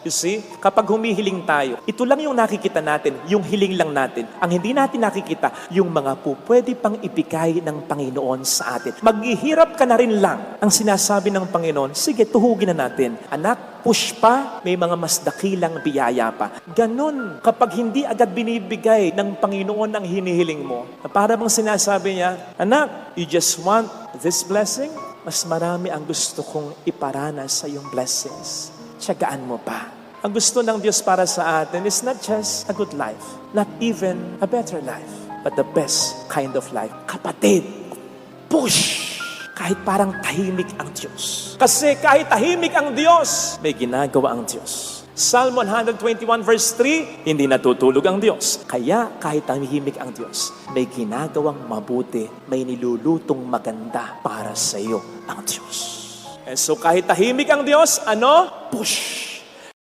You see, kapag humihiling tayo, ito lang yung nakikita natin, yung hiling lang natin. Ang hindi natin nakikita, yung mga pwede pang ibigay ng Panginoon sa atin. Maghihirap ka na rin lang. Ang sinasabi ng Panginoon, sige, tuhugin na natin. Anak, push pa, may mga mas dakilang biyaya pa. Ganon, kapag hindi agad binibigay ng Panginoon ang hinihiling mo, para bang sinasabi niya, anak, you just want this blessing? Mas marami ang gusto kong iparanas sa iyong blessings. Tiyagaan mo pa. Ang gusto ng Diyos para sa atin is not just a good life, not even a better life, but the best kind of life. Kapatid, push! Kahit parang tahimik ang Diyos. Kasi kahit tahimik ang Diyos, may ginagawa ang Diyos. Psalm 121 verse 3, hindi natutulog ang Diyos. Kaya kahit tahimik ang Diyos, may ginagawang mabuti, may nilulutong maganda para sa iyo ang Diyos. And so kahit tahimik ang Diyos, push!